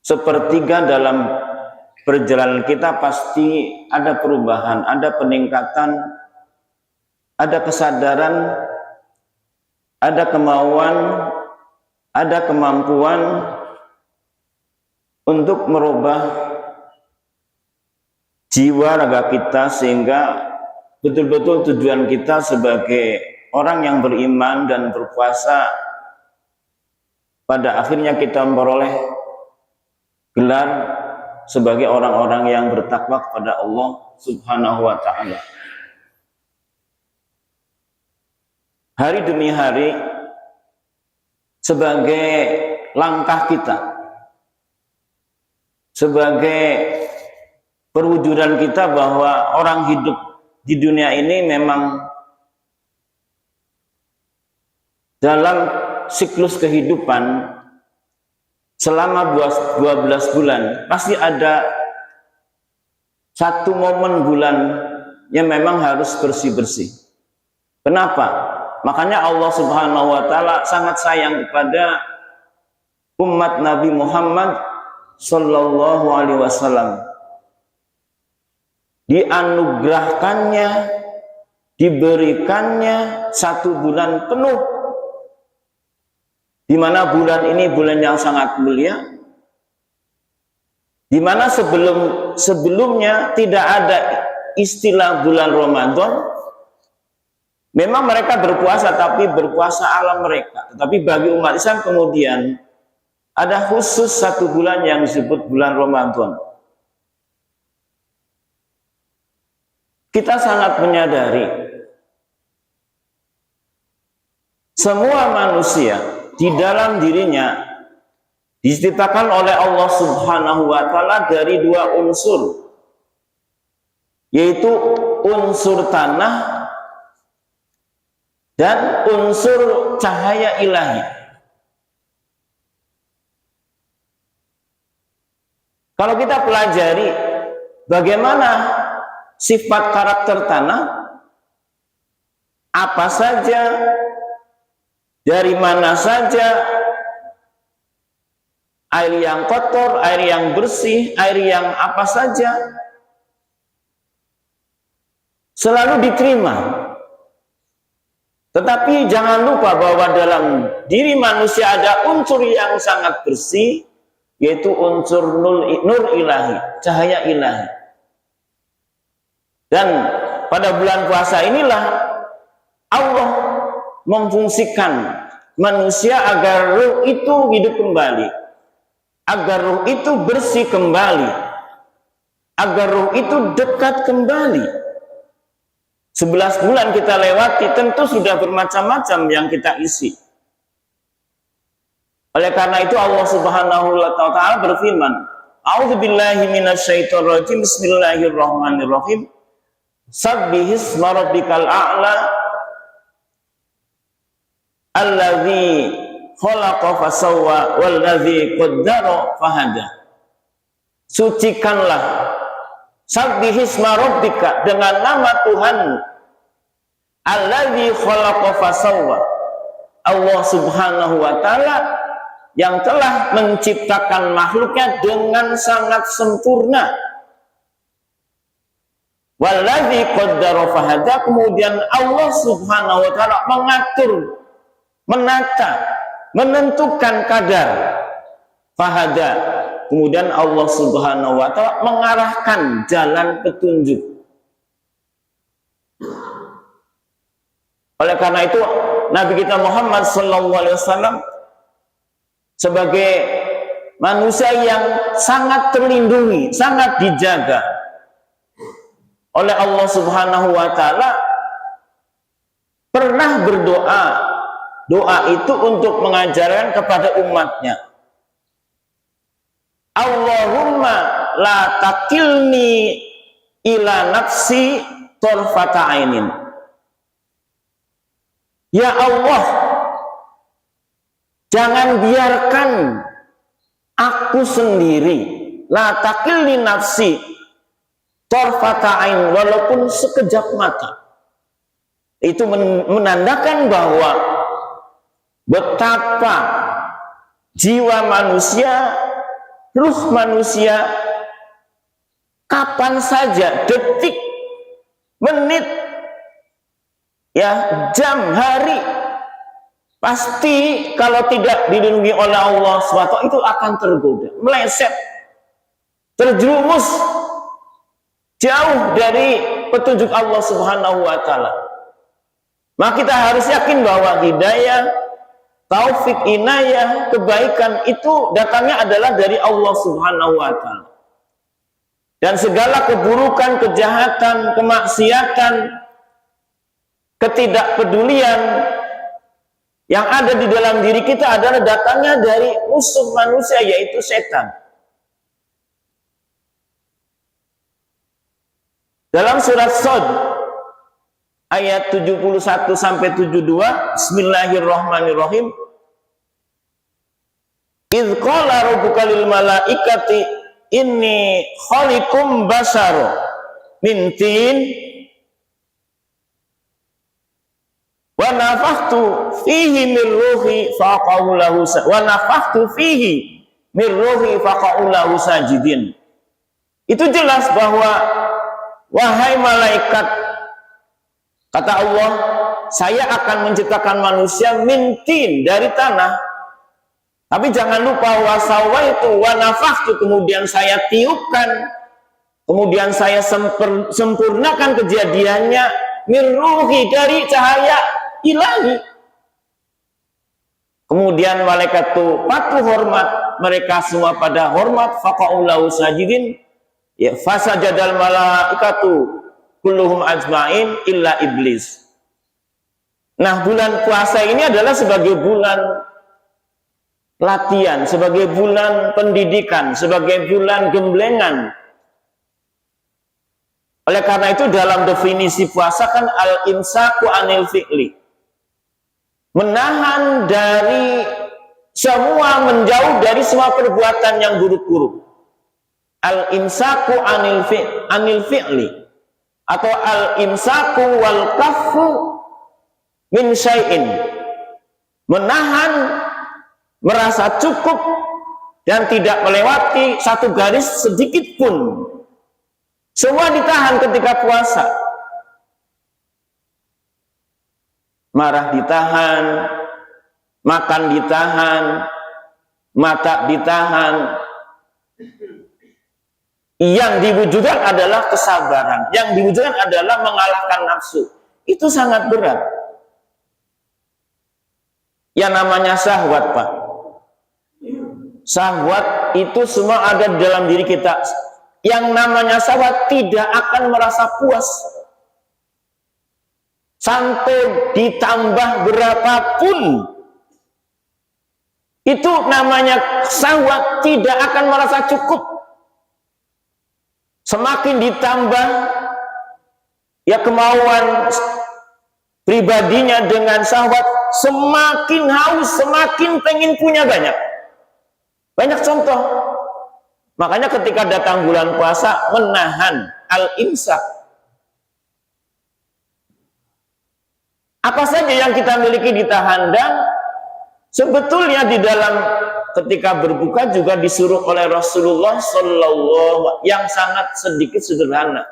sepertiga dalam perjalanan kita pasti ada perubahan, ada peningkatan, ada kesadaran, ada kemauan, ada kemampuan untuk merubah jiwa raga kita, sehingga betul-betul tujuan kita sebagai orang yang beriman dan berpuasa pada akhirnya kita memperoleh gelar sebagai orang-orang yang bertakwa kepada Allah Subhanahu wa ta'ala. Hari demi hari sebagai langkah kita, sebagai perwujudan kita bahwa orang hidup di dunia ini memang dalam siklus kehidupan selama 12 bulan pasti ada satu momen bulan yang memang harus bersih-bersih. Kenapa? Makanya Allah Subhanahu wa ta'ala sangat sayang kepada umat Nabi Muhammad sallallahu alaihi wasallam. Dianugerahkannya, diberikannya 1 bulan penuh, di mana bulan ini bulan yang sangat mulia, di mana sebelumnya tidak ada istilah bulan Ramadan. Memang mereka berpuasa, tapi berpuasa ala mereka. Tetapi bagi umat Islam kemudian ada khusus 1 bulan yang disebut bulan Ramadan. Kita sangat menyadari semua manusia di dalam dirinya diciptakan oleh Allah Subhanahu wa ta'ala dari 2 unsur, yaitu unsur tanah dan unsur cahaya ilahi. Kalau kita pelajari bagaimana sifat karakter tanah, apa saja, dari mana saja, air yang kotor, air yang bersih, air yang apa saja, selalu diterima. Tetapi jangan lupa bahwa dalam diri manusia ada unsur yang sangat bersih, yaitu unsur nur ilahi, cahaya ilahi. Dan pada bulan puasa inilah Allah memfungsikan manusia agar ruh itu hidup kembali, agar ruh itu bersih kembali, agar ruh itu dekat kembali. 11 bulan kita lewati, tentu sudah bermacam-macam yang kita isi. Oleh karena itu Allah Subhanahu wa ta'ala berfirman, A'udzubillahi minasyaitonirrajim, Bismillahirrahmanirrahim. Sabbihisma rabbikal a'la alladzi khalaqa fasawwa walladzi qaddara fahada. Sucikanlah, sabbihisma rabbika, dengan nama Tuhan, alladzi khalaqa fasawwa, Allah Subhanahu wa ta'ala yang telah menciptakan makhluknya dengan sangat sempurna. Walladzi qaddara fahada, kemudian Allah Subhanahu wa ta'ala mengatur, menata, menentukan kadar. Fahada, kemudian Allah Subhanahu wa ta'ala mengarahkan jalan petunjuk. Oleh karena itu Nabi kita Muhammad sallallahu alaihi wasallam sebagai manusia yang sangat terlindungi, sangat dijaga oleh Allah Subhanahu wa ta'ala, pernah berdoa. Doa itu untuk mengajarkan kepada umatnya, Allahumma la takilni ila nafsi torfata ainin. Ya Allah, jangan biarkan aku sendiri, la takilni nafsi torfata ain, walaupun sekejap mata. Itu menandakan bahwa betapa jiwa manusia ruh manusia kapan saja, detik, menit, ya, jam, hari, pasti kalau tidak dilindungi oleh Allah SWT itu akan tergoda, meleset, terjerumus jauh dari petunjuk Allah Subhanahu wa taala. Maka kita harus yakin bahwa hidayah, taufik, inayah, kebaikan itu datangnya adalah dari Allah Subhanahu wa taala. Dan segala keburukan, kejahatan, kemaksiatan, ketidakpedulian yang ada di dalam diri kita adalah datangnya dari musuh manusia, yaitu setan. Dalam surat Shad ayat 71 sampai 72, Bismillahirrahmanirrahim. Idz qala rabbuka lil malaikati inni khaliqum basara min tin wa nafakhtu fihi min ruhi faqa'u lahu wa nafakhtu fihi min ruhi faqa'u lahu sajidin. Itu jelas bahwa wahai malaikat, kata Allah, saya akan menciptakan manusia mintin, dari tanah. Tapi jangan lupa wasawaitu wa nafakhtu, kemudian saya tiupkan, kemudian saya sempurnakan kejadiannya min ruhi, dari cahaya ilahi. Kemudian malaikat itu patuh hormat, mereka semua pada hormat, faqa'u lahu sajidin. Ya, fasajadal malaikatu kulluhum ajmain illa iblis. Nah, bulan puasa ini adalah sebagai bulan latihan, sebagai bulan pendidikan, sebagai bulan gemblengan. Oleh karena itu dalam definisi puasa kan al-imsaku anil fi'li, menahan dari semua, menjauh dari semua perbuatan yang buruk-buruk. Al-imsaku anil fi'li atau al-imsaku wal kaffu min syai'in, menahan, merasa cukup dan tidak melewati satu garis sedikit pun. Semua ditahan ketika puasa. Marah ditahan, makan ditahan, mata ditahan. Yang diwujudkan adalah kesabaran, yang diwujudkan adalah mengalahkan nafsu. Itu sangat berat. Yang namanya syahwat, Pak. Syahwat itu semua ada di dalam diri kita. Yang namanya syahwat tidak akan merasa puas sampai ditambah berapapun. Itu namanya syahwat tidak akan merasa cukup. Semakin ditambah ya kemauan pribadinya dengan syahwat, semakin haus, semakin pengen punya banyak. Banyak contoh. Makanya ketika datang bulan puasa, menahan al-imsak. Apa saja yang kita miliki ditahan, dan sebetulnya di dalam ketika berbuka juga disuruh oleh Rasulullah Sallallahu yang sangat sedikit sederhana.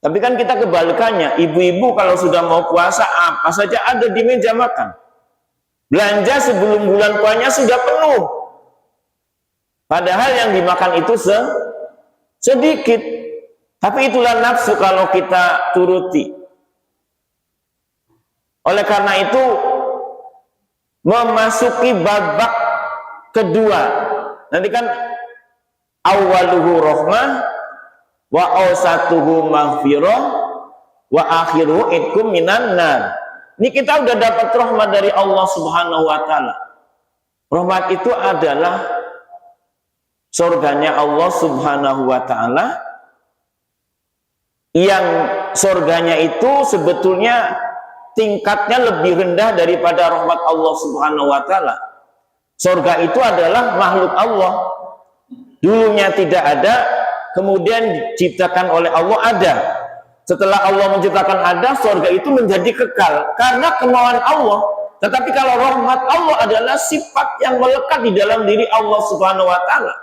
Tapi kan kita kebalikannya, ibu-ibu kalau sudah mau puasa apa saja ada di meja makan. Belanja sebelum bulan puasanya sudah penuh. Padahal yang dimakan itu sedikit. Tapi itulah nafsu kalau kita turuti. Oleh karena itu memasuki babak kedua, nanti kan awaluhu rahmah wa awsatuhu maghfirah wa akhiruhu itkum minan nar. Ini kita udah dapat rahmat dari Allah Subhanahu wa taala. Rahmat itu adalah surganya Allah Subhanahu wa taala, yang surganya itu sebetulnya tingkatnya lebih rendah daripada rahmat Allah Subhanahu wa taala. Surga itu adalah makhluk Allah. Dulunya tidak ada, kemudian diciptakan oleh Allah ada. Setelah Allah menciptakan ada, surga itu menjadi kekal karena kemauan Allah. Tetapi kalau rahmat Allah adalah sifat yang melekat di dalam diri Allah Subhanahu wa taala.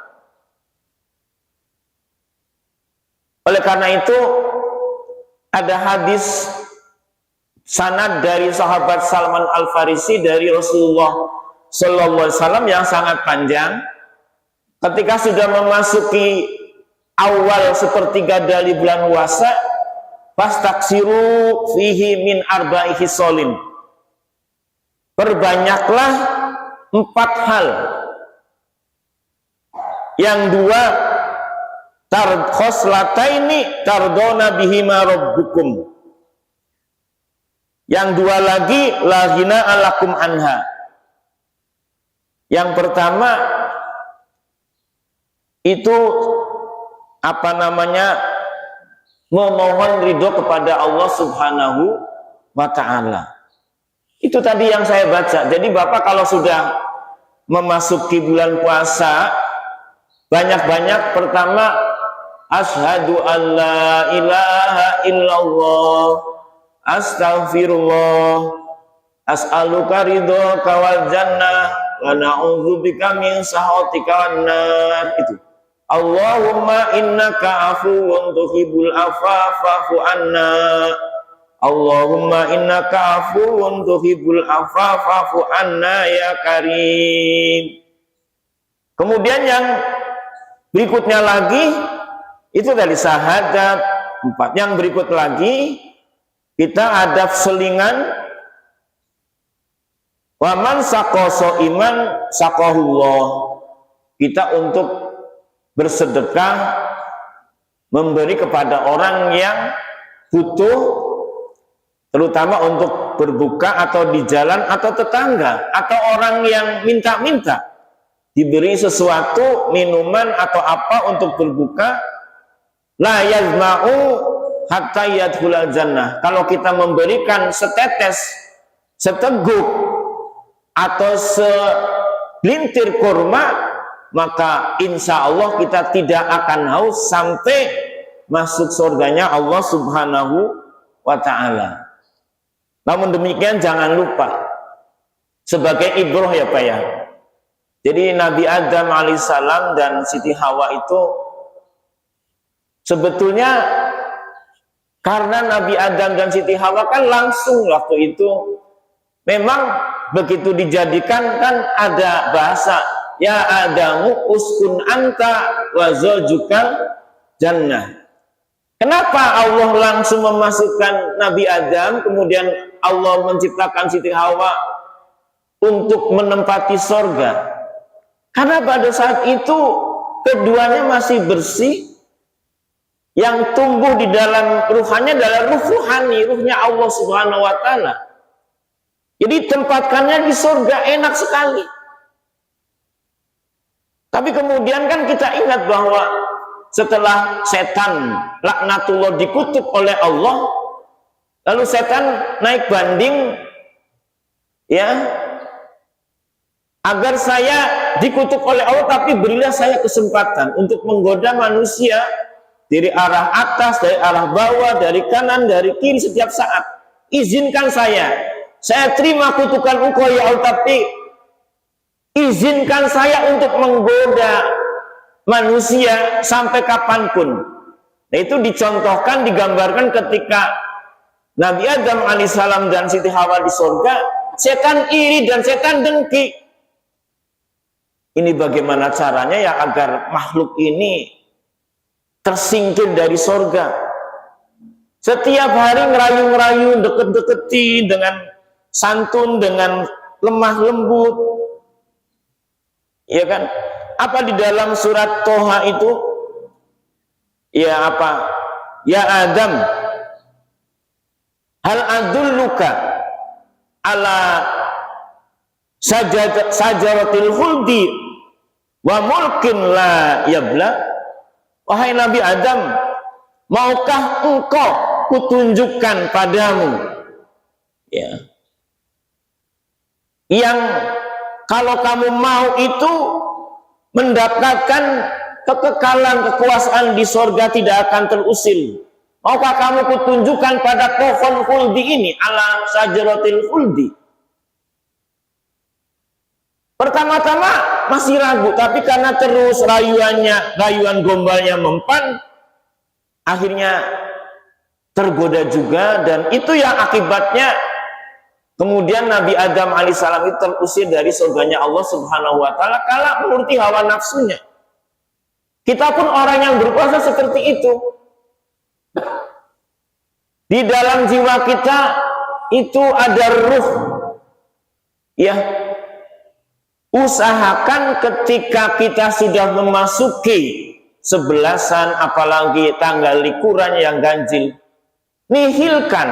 Oleh karena itu ada hadis sanad dari sahabat Salman Al-Farisi dari Rasulullah Sallallahu Alaihi Wasallam yang sangat panjang. Ketika sudah memasuki awal sepertiga dari bulan puasa, fastaksiru fihi min arba'i khisalin. Perbanyaklah 4 hal. Yang 2 khoslataini tardona bihima rabbukum. Yang 2 lagi la ghina alakum anha. Yang pertama itu memohon ridho kepada Allah Subhanahu wa ta'ala. Itu tadi yang saya baca. Jadi Bapak kalau sudah memasuki bulan puasa, banyak-banyak pertama asyhadu an la ilaha illallah astaghfirullah as'aluka ridhoka wal jannah wa na'udzubika min sakhatika wan nar. Itu Allahumma innaka afuwun tuhibbul afwa fa'fu anna. Allahumma innaka afuwun tuhibbul afwa fa'fu anna ya karim. Kemudian yang berikutnya lagi itu dari syahadat 4. Yang berikut lagi kita ada selingan waman saqasa iman saqahullah. Kita untuk bersedekah, memberi kepada orang yang butuh, terutama untuk berbuka atau di jalan atau tetangga atau orang yang minta-minta diberi sesuatu, minuman atau apa untuk berbuka. La yazma'u hatta yadkhulal jannah. Kalau kita memberikan setetes, seteguk atau segelintir kurma, maka insya Allah kita tidak akan haus sampai masuk surganya Allah Subhanahu wa ta'ala. Namun demikian jangan lupa sebagai ibrah ya Pak ya. Jadi Nabi Adam alaihissalam dan Siti Hawa itu sebetulnya karena Nabi Adam dan Siti Hawa kan langsung waktu itu memang begitu dijadikan kan ada bahasa ya Adamu uskun anta wa zawjukal jannah. Kenapa Allah langsung memasukkan Nabi Adam, kemudian Allah menciptakan Siti Hawa untuk menempati sorga? Karena pada saat itu keduanya masih bersih, yang tumbuh di dalam ruhannya adalah ruh ruhani, ruhnya Allah Subhanahu wa ta'ala. Jadi tempatkannya di sorga enak sekali. Tapi kemudian kan kita ingat bahwa setelah setan laknatullah dikutuk oleh Allah, lalu setan naik banding ya, agar saya dikutuk oleh Allah, tapi berilah saya kesempatan untuk menggoda manusia dari arah atas, dari arah bawah, dari kanan, dari kiri setiap saat. Izinkan saya terima kutukan engkau ya Allah, tapi izinkan saya untuk menggoda manusia sampai kapanpun. Nah, itu dicontohkan, digambarkan ketika Nabi Adam alaihissalam dan Siti Hawa di surga, setan iri dan setan dengki. Ini bagaimana caranya ya agar makhluk ini tersingkir dari surga. Setiap hari ngerayu-ngerayu, deket-deketi dengan santun, dengan lemah lembut. Ya kan? Apa di dalam surat Toha itu? Ya apa? Ya Adam, hal adulluka ala sajaratil khuldi wa mulkin la yabla. Wahai Nabi Adam, maukah engkau kutunjukkan padamu ya, yang kalau kamu mau itu mendapatkan kekekalan kekuasaan di sorga tidak akan terusir. Maukah kamu kutunjukkan pada pohon khuldi ini, ala sajaratil khuldi? Pertama-tama masih ragu, tapi karena terus rayuan gombalnya mempan, akhirnya tergoda juga, dan itu yang akibatnya kemudian Nabi Adam alaihissalam itu terusir dari surganya Allah Subhanahu wa taala karena menuruti hawa nafsunya. Kita pun orang yang berpuasa seperti itu. Di dalam jiwa kita itu ada ruh. Ya. Usahakan ketika kita sudah memasuki 11-an, apalagi tanggal likuran yang ganjil, nihilkan,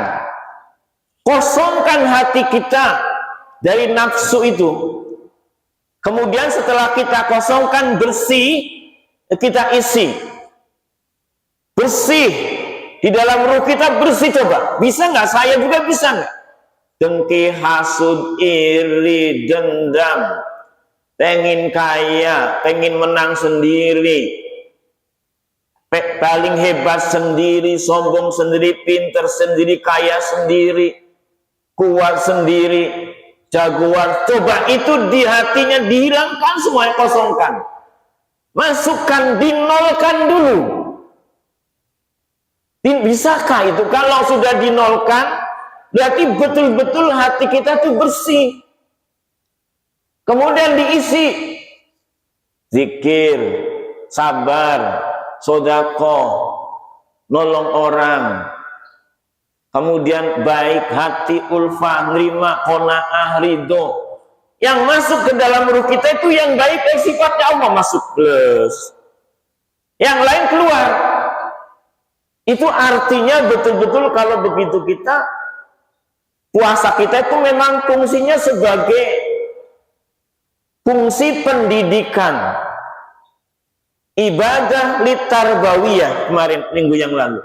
kosongkan hati kita dari nafsu itu. Kemudian setelah kita kosongkan, bersih, kita isi. Bersih. Di dalam ruh kita bersih, coba. Bisa nggak? Saya juga bisa nggak? Dengki, hasud, iri, dendam, pengen kaya, pengen menang sendiri, paling hebat sendiri, sombong sendiri, pinter sendiri, kaya sendiri, kuat sendiri, jagoan. Coba itu di hatinya dihilangkan semua, kosongkan. Masukkan, dinolkan dulu. Bisakah itu? Kalau sudah dinolkan, berarti betul-betul hati kita tuh bersih. Kemudian diisi zikir, sabar, sedekah, nolong orang, kemudian baik hati, ulfah, nerima, qanaah, ridho. Yang masuk ke dalam ruh kita itu yang baik, yang sifatnya Allah masuk plus. Yang lain keluar. Itu artinya betul-betul kalau begitu kita, puasa kita itu memang fungsinya sebagai fungsi pendidikan. Ibadah litarbawiyah kemarin minggu yang lalu.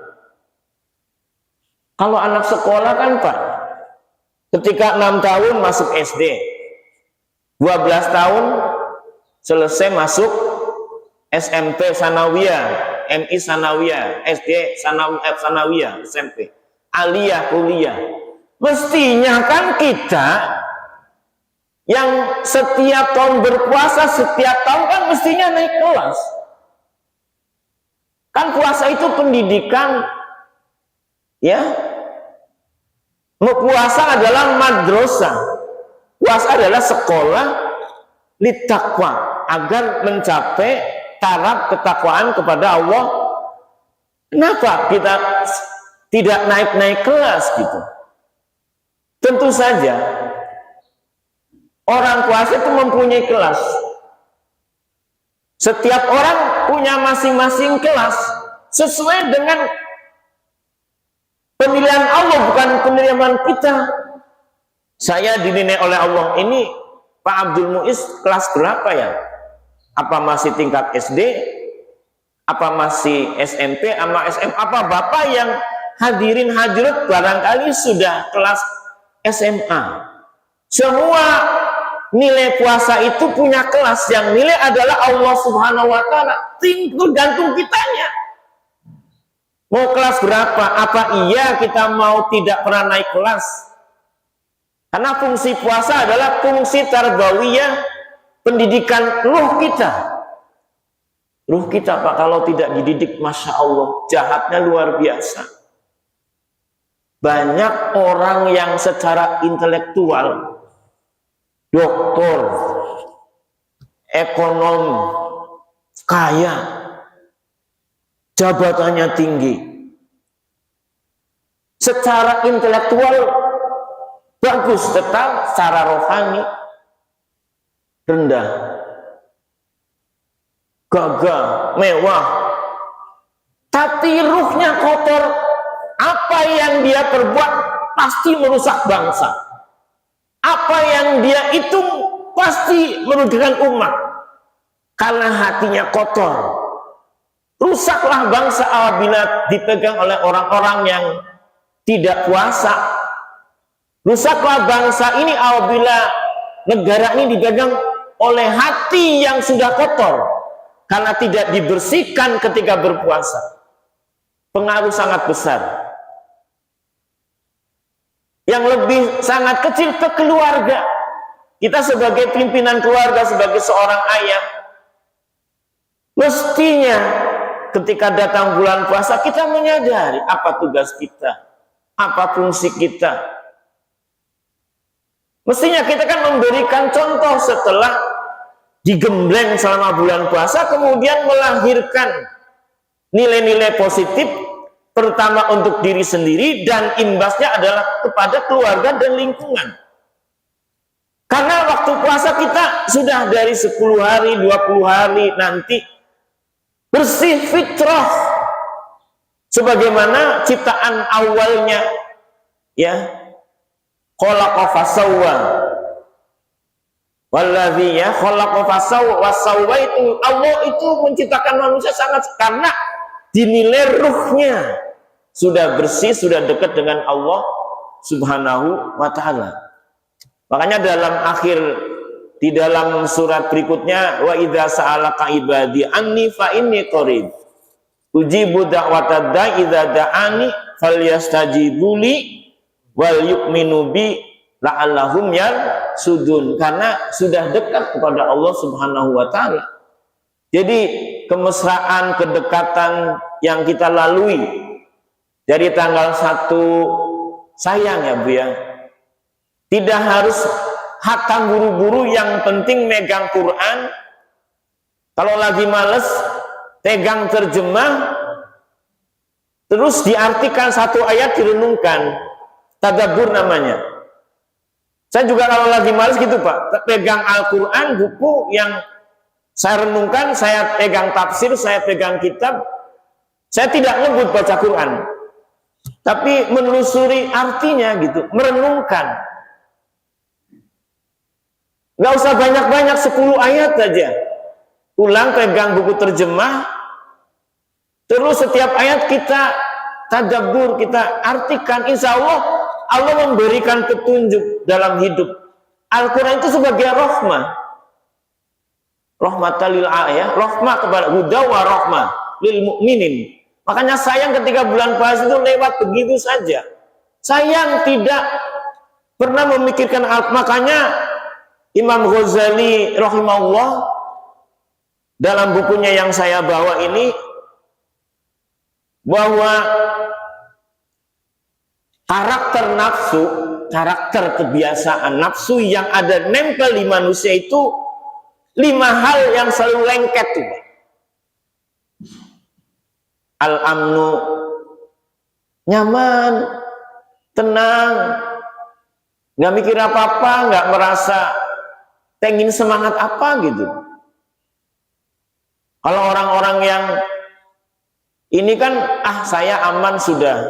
Kalau anak sekolah kan Pak, ketika 6 tahun masuk SD, 12 tahun selesai masuk SMP Sanawiyah, MI Sanawiyah, SD Sanawiyah, SMP, Aliyah, kuliah. Mestinya kan kita yang setiap tahun berpuasa, setiap tahun kan mestinya naik kelas. Kan puasa itu pendidikan, ya. Puasa adalah madrasah. Puasa adalah sekolah litakwa, agar mencapai taraf ketakwaan kepada Allah. Kenapa kita tidak naik-naik kelas gitu? Tentu saja orang puasa itu mempunyai kelas. Setiap orang punya masing-masing kelas sesuai dengan penilaian Allah, bukan penilaian kita. Saya dinilai oleh Allah ini, Pak Abdul Muiz kelas berapa ya? Apa masih tingkat SD? Apa masih SMP sama SM? Apa Bapak yang hadirin hadirat barangkali sudah kelas SMA? Semua nilai puasa itu punya kelas, yang nilai adalah Allah Subhanahu wa taala. Tergantung kitanya. Mau kelas berapa? Apa iya kita mau tidak pernah naik kelas? Karena fungsi puasa adalah fungsi tarbawiyah, pendidikan ruh kita. Ruh kita Pak, kalau tidak dididik, Masya Allah, jahatnya luar biasa. Banyak orang yang secara intelektual, doktor, ekonom, kaya, jabatannya tinggi, secara intelektual bagus, tetap secara rohani rendah, gagah, mewah, tapi ruhnya kotor. Apa yang dia perbuat pasti merusak bangsa. Apa yang dia itu pasti merugikan umat, karena hatinya kotor. Rusaklah bangsa apabila dipegang oleh orang-orang yang tidak puasa. Rusaklah bangsa ini apabila negara ini dipegang oleh hati yang sudah kotor, karena tidak dibersihkan ketika berpuasa. Pengaruh sangat besar. Yang lebih sangat kecil ke keluarga. Kita sebagai pimpinan keluarga, sebagai seorang ayah, mestinya ketika datang bulan puasa kita menyadari apa tugas kita, apa fungsi kita. Mestinya kita kan memberikan contoh setelah digembleng selama bulan puasa, kemudian melahirkan nilai-nilai positif, pertama untuk diri sendiri dan imbasnya adalah kepada keluarga dan lingkungan. Karena waktu puasa kita sudah dari 10 hari, 20 hari nanti bersih fitrah sebagaimana ciptaan awalnya, ya. Khalaqa fasawwa. Wallazi ya khalaqa fasawwa itu Allah itu menciptakan manusia sangat karena dinilai ruhnya sudah bersih, sudah dekat dengan Allah Subhanahu wa taala. Makanya di dalam surat berikutnya, wa idza sa'alaka ibadi anni fa inni qarib ujibu da'watad da'i idza da'ani falyastajibu li wal yu'minu bi la'allahum yarsudun, karena sudah dekat kepada Allah Subhanahu wa taala. Jadi kemesraan, kedekatan yang kita lalui dari tanggal 1, sayang ya Bu ya. Tidak harus hatam buru-buru, yang penting megang Quran. Kalau lagi males, pegang terjemah, terus diartikan satu ayat, direnungkan. Tadabbur namanya. Saya juga kalau lagi males gitu Pak, pegang Al-Quran, buku yang saya renungkan, saya pegang tafsir, saya pegang kitab. Saya tidak ngebut baca Quran, tapi menelusuri artinya gitu, merenungkan. Gak usah banyak-banyak, 10 ayat aja. Ulang, pegang buku terjemah, terus setiap ayat kita tadabbur, kita artikan. Insya Allah memberikan petunjuk dalam hidup. Al-Quran itu sebagai rahmah, rahmatan lil ayah, rahmah kepada huda wa rahmah lil mu'minin. Makanya sayang ketika bulan puasa itu lewat begitu saja. Sayang tidak pernah memikirkan. Makanya Imam Ghazali rahimahullah dalam bukunya yang saya bawa ini, bahwa karakter nafsu, karakter kebiasaan nafsu yang ada nempel di manusia itu 5 hal yang selalu lengket tuh. Al-amnu, nyaman, tenang, nggak mikir apa-apa, nggak merasa pengen semangat apa gitu. Kalau orang-orang yang ini kan, saya aman sudah,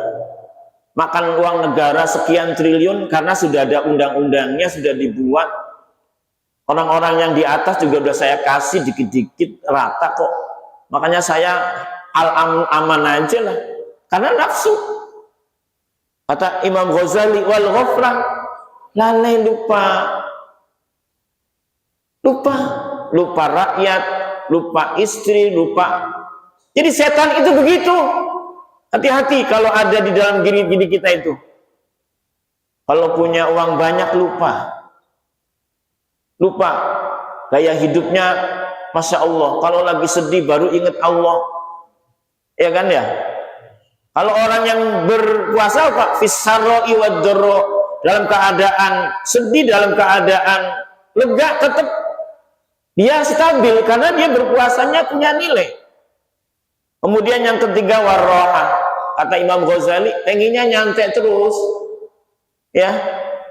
makan uang negara sekian triliun karena sudah ada undang-undangnya, sudah dibuat. Orang-orang yang di atas juga udah saya kasih dikit-dikit rata kok. Makanya saya aman aja lah. Karena nafsu. Kata Imam Ghazali, wal ghafrah, lalai lupa. Lupa rakyat, lupa istri, lupa. Jadi setan itu begitu. Hati-hati kalau ada di dalam diri kita itu. Kalau punya uang banyak lupa gaya hidupnya, Masya Allah. Kalau lagi sedih baru ingat Allah, ya kan ya. Kalau orang yang berpuasa Pak, fisaroi wadoro, dalam keadaan sedih, dalam keadaan lega, tetap dia stabil karena dia berpuasanya punya nilai. Kemudian yang ketiga warroha, kata Imam Ghazali, pengennya nyantai terus, ya,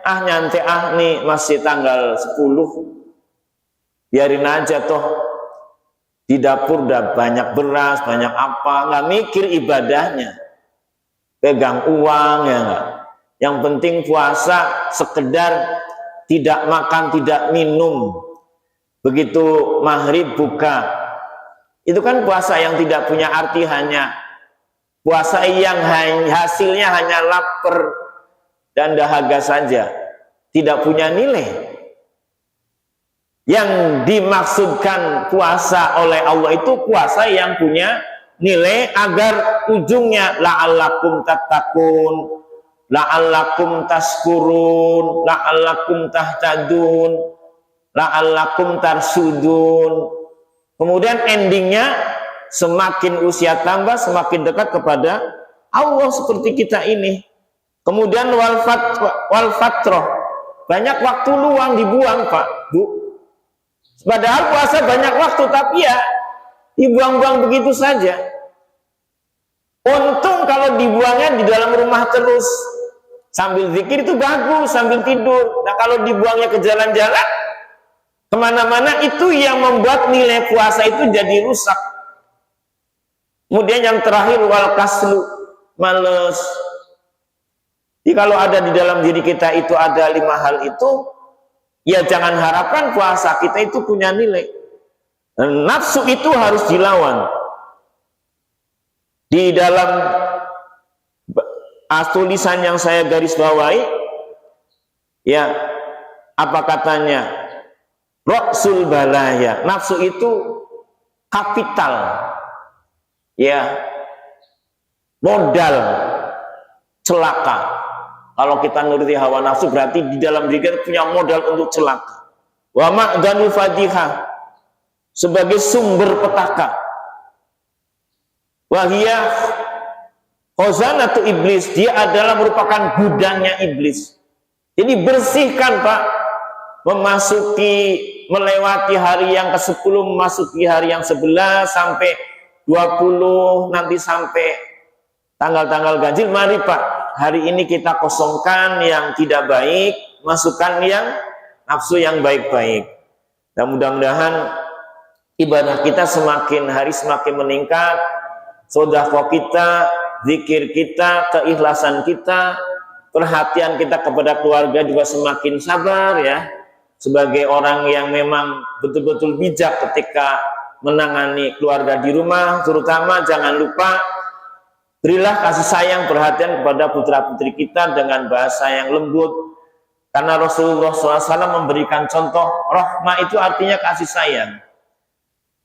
nyantai nih masih tanggal 10, biarin aja toh di dapur udah banyak beras, banyak apa, nggak mikir ibadahnya, pegang uang ya nggak. Yang penting puasa sekedar tidak makan, tidak minum, begitu maghrib buka. Itu kan puasa yang tidak punya arti, hanya puasa yang hasilnya hanya lapar dan dahaga saja, tidak punya nilai. Yang dimaksudkan puasa oleh Allah itu puasa yang punya nilai, agar ujungnya la'allakum tattaqun, la'allakum tashkurun, la'allakum tahtadun, la'allakum tarsudun. Kemudian endingnya semakin usia tambah semakin dekat kepada Allah seperti kita ini. Kemudian wal fatroh, banyak waktu luang dibuang Pak Bu. Padahal puasa banyak waktu tapi ya dibuang-buang begitu saja. Untung kalau dibuangnya di dalam rumah terus, sambil zikir itu bagus, sambil tidur. Nah kalau dibuangnya ke jalan-jalan kemana-mana, itu yang membuat nilai puasa itu jadi rusak. Kemudian yang terakhir wal kaslu, males. Jadi kalau ada di dalam diri kita itu ada 5 hal itu, ya jangan harapkan puasa kita itu punya nilai. Nafsu itu harus dilawan. Di dalam tulisan yang saya garis bawahi, ya apa katanya? Roksul balaya, nafsu itu kapital, ya modal celaka. Kalau kita nuruti hawa nafsu berarti di dalam diri kita punya modal untuk celaka. Wa ma'danu fadihah, sebagai sumber petaka. Wahiyah khazanatu iblis, dia adalah merupakan gudangnya iblis. Jadi bersihkan Pak, melewati hari yang ke-10, memasuki hari yang 11 sampai 20, nanti sampai tanggal-tanggal ganjil. Mari Pak, hari ini kita kosongkan yang tidak baik, masukkan yang nafsu yang baik-baik. Dan mudah-mudahan ibadah kita semakin hari semakin meningkat, sedekah kita, zikir kita, keikhlasan kita, perhatian kita kepada keluarga juga semakin sabar ya. Sebagai orang yang memang betul-betul bijak ketika menangani keluarga di rumah, terutama jangan lupa berilah kasih sayang, perhatian kepada putra-putri kita dengan bahasa yang lembut. Karena Rasulullah SAW memberikan contoh, rahmah itu artinya kasih sayang.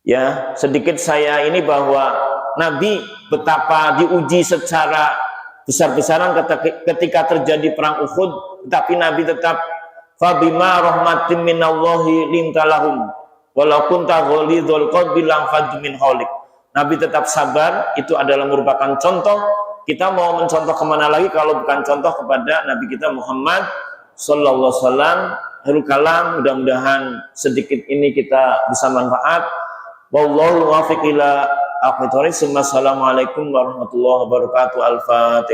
Ya, sedikit saya ini bahwa Nabi betapa diuji secara besar-besaran ketika terjadi perang Uhud, tetapi Nabi tetap fabima rahmatin minallahi lintalahum walau kunta ghalidhul qalbi lam faddu min hawlik. Nabi tetap sabar, itu adalah merupakan contoh. Kita mau mencontoh kemana lagi kalau bukan contoh kepada Nabi kita Muhammad sallallahu alaihi wasallam. Akhirul kalam, mudah-mudahan sedikit ini kita bisa manfaat. Wallahu muwaffiq ila aqwamit thoriq. Assalamualaikum warahmatullahi wabarakatuh. Al-Fatihah.